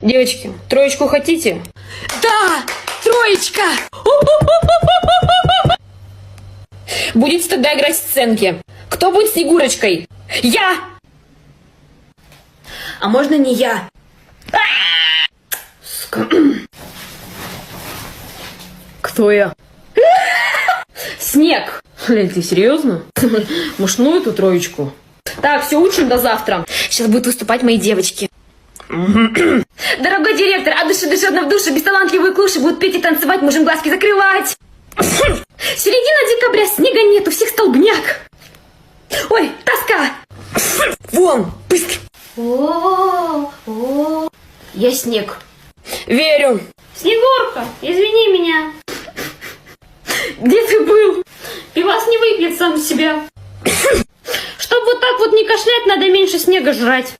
Девочки, троечку хотите? Да, троечка! Будете тогда играть сценки. Кто будет Снегурочкой? Я! А можно не я? Кто я? Снег! Блин, ты серьезно? Может, ну эту троечку? Так, все, учим до завтра. Сейчас будут выступать мои девочки. Дорогой директор, от души одна в душе, бесталантливые клуши будут петь и танцевать, можем глазки закрывать. Середина декабря, снега нет, у всех столбняк. Ой, тоска. Вон, быстро. Я Снег. Верю. Снегурка, извини меня. Где ты был? Пивас не выпьет сам себя. Чтобы вот так вот не кашлять, надо меньше снега жрать.